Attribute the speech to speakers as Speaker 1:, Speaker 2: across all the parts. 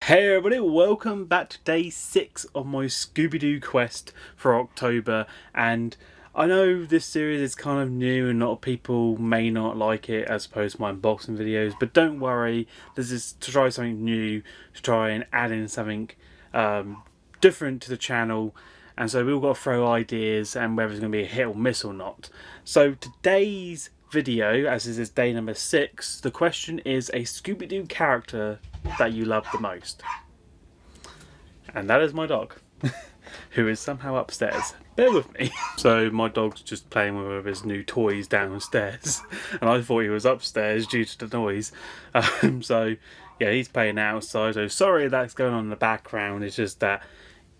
Speaker 1: Hey everybody, welcome back to day 6 of my Scooby-Doo quest for October. And I know this series is kind of new and a lot of people may not like it as opposed to my unboxing videos, but don't worry, this is to try something new, to try and add in something different to the channel. And so we've all got to throw ideas and whether it's going to be a hit or miss or not. So today's video, as this is day number 6, the question is a Scooby-Doo character that you love the most. And that is my dog, who is somehow upstairs. Bear with me. So my dog's just playing with his new toys downstairs, and I thought he was upstairs due to the noise. So yeah, he's playing outside. So sorry that's going on in the background. It's just that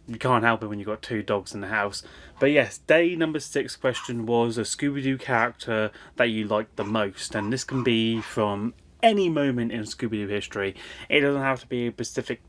Speaker 1: you can't help it when you've got 2 dogs in the house. But yes, day number 6 question was a Scooby-Doo character that you like the most. And this can be from any moment in Scooby-Doo history. It doesn't have to be a specific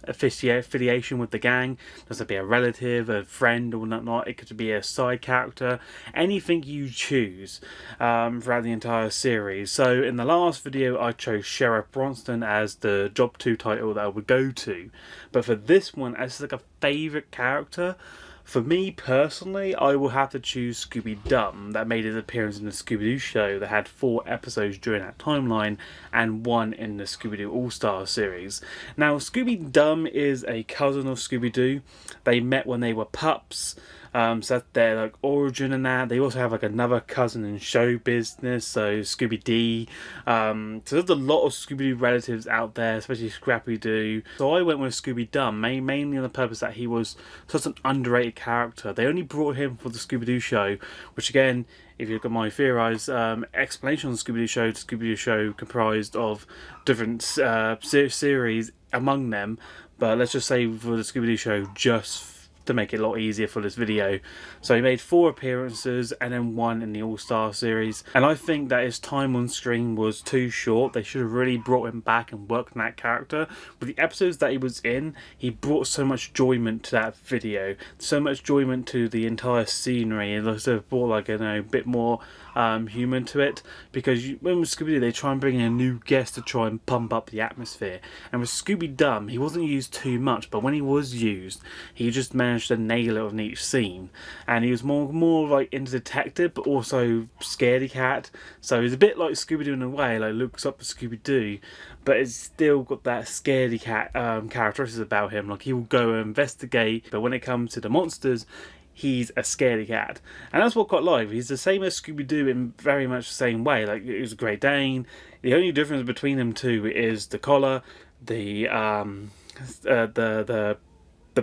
Speaker 1: affiliation with the gang. It doesn't have to be a relative, a friend or whatnot. It could be a side character. Anything you choose throughout the entire series. So in the last video I chose Sheriff Bronston as the Job 2 title that I would go to. But for this one, as like a favourite character, for me personally, I will have to choose Scooby-Doo, that made his appearance in the Scooby-Doo show that had 4 episodes during that timeline and 1 in the Scooby-Doo All-Star series. Now, Scooby-Doo is a cousin of Scooby-Doo. They met when they were pups. So that's their like origin and that. They also have like another cousin in show business, so Scooby-Dee. So there's a lot of Scooby-Doo relatives out there, especially Scrappy-Doo. So I went with Scooby-Doo, mainly on the purpose that he was such an underrated character. They only brought him for the Scooby-Doo show, which again, if you look at my theorised explanation on the Scooby-Doo show comprised of different series among them. But let's just say for the Scooby-Doo show, just to make it a lot easier for this video. So he made 4 appearances and then 1 in the All-Star series. And I think that his time on screen was too short. They should have really brought him back and worked on that character. With the episodes that he was in, he brought so much enjoyment to that video. So much enjoyment to the entire scenery. And also brought like, a bit more human to it. Because when with Scooby-Doo, they try and bring in a new guest to try and pump up the atmosphere. And with Scooby-Doo, he wasn't used too much. But when he was used, he just managed to nail it on each scene, and he was more like into detective but also scaredy cat, so he's a bit like Scooby-Doo in a way, like looks up to Scooby-Doo, but it's still got that scaredy cat characteristics about him. Like he will go and investigate, but when it comes to the monsters, he's a scaredy cat. And that's what I quite like. He's the same as Scooby-Doo in very much the same way. Like he was a Great Dane. The only difference between them two is the collar, the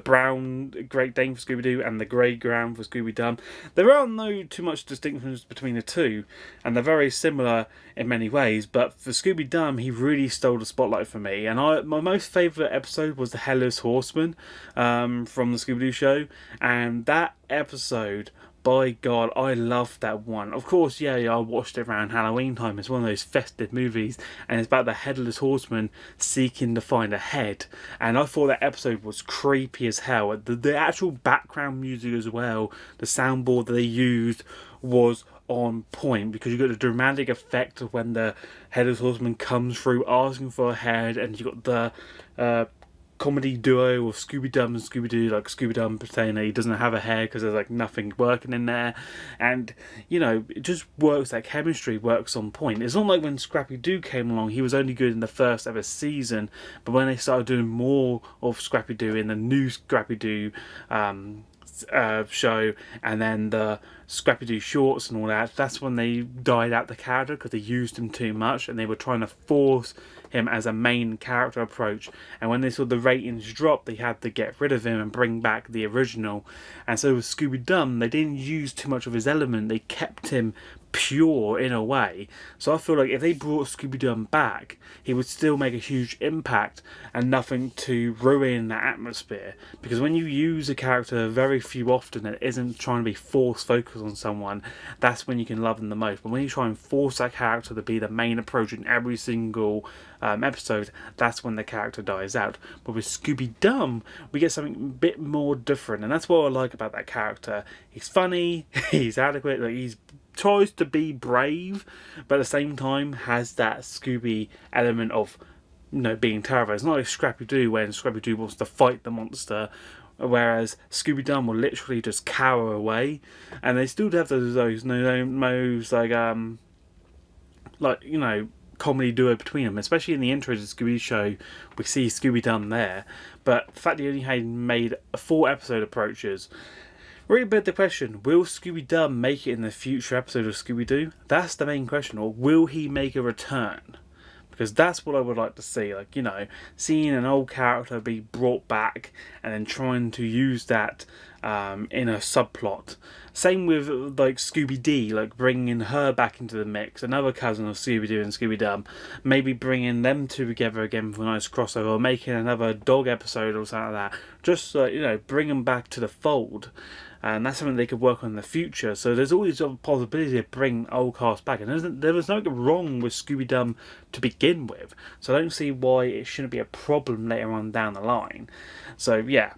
Speaker 1: brown Great Dane for Scooby-Doo and the grey ground for Scooby-Doo. There are no too much distinctions between the two, and they're very similar in many ways, but for Scooby-Doo, he really stole the spotlight for me. And my most favourite episode was the Headless Horseman from the Scooby-Doo show, and that episode, by God, I loved that one. Of course, yeah, I watched it around Halloween time. It's one of those festive movies, and it's about the Headless Horseman seeking to find a head. And I thought that episode was creepy as hell. The actual background music as well, the soundboard that they used was on point, because you got the dramatic effect of when the Headless Horseman comes through asking for a head, and you got the comedy duo of Scooby-Doo and Scooby-Doo, like Scooby-Doo saying that he doesn't have a hair because there's like nothing working in there, and it just works. That chemistry works on point. It's not like when Scrappy-Doo came along, he was only good in the first ever season, but when they started doing more of Scrappy-Doo in the new Scrappy-Doo show, and then the Scrappy-Doo shorts and all that, that's when they died out the character because they used him too much and they were trying to force him as a main character approach. And when they saw the ratings drop, they had to get rid of him and bring back the original. And so with Scooby-Doo, they didn't use too much of his element. They kept him pure in a way. So I feel like if they brought Scooby-Doo back, he would still make a huge impact and nothing to ruin that atmosphere. Because when you use a character very few often that isn't trying to be forced focus on someone, that's when you can love them the most. But when you try and force that character to be the main approach in every single episode, that's when the character dies out. But with Scooby-Doo, we get something a bit more different, and that's what I like about that character. He's funny, he's adequate, like he's tries to be brave, but at the same time has that Scooby element of being terrified. It's not like Scooby-Doo when Scooby-Doo wants to fight the monster, whereas Scooby-Doo will literally just cower away, and they still have those moves like comedy duo between them, especially in the intro to the Scooby show. We see Scooby-Doo there, but the fact that he only had made 4 episode approaches really begs the question: will Scooby-Doo make it in the future episode of Scooby-Doo? That's the main question. Or will he make a return? Because that's what I would like to see. Like, seeing an old character be brought back and then trying to use that in a subplot. Same with like Scooby-Dee, like bringing her back into the mix, another cousin of Scooby-Doo and Scooby-Doo, maybe bringing them two together again for a nice crossover, or making another dog episode or something like that. Just bring them back to the fold. And that's something they could work on in the future. So there's always a possibility of bringing old cast back. And there was nothing wrong with Scooby-Doo to begin with. So I don't see why it shouldn't be a problem later on down the line. So yeah,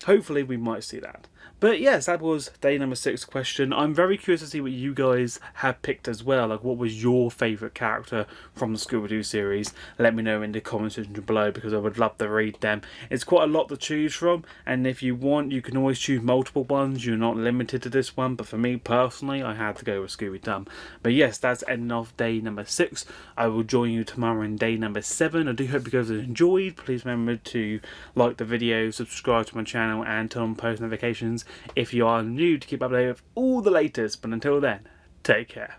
Speaker 1: hopefully we might see that. But yes, that was day number 6 question. I'm very curious to see what you guys have picked as well. Like, what was your favourite character from the Scooby-Doo series? Let me know in the comment section below, because I would love to read them. It's quite a lot to choose from, and if you want, you can always choose multiple ones. You're not limited to this one, but for me personally, I had to go with Scooby-Doo. But yes, that's ending off day number 6. I will join you tomorrow in day number 7. I do hope you guys have enjoyed. Please remember to like the video, subscribe to my channel, and turn on post notifications if you are new to keep updated with all the latest. But until then, take care.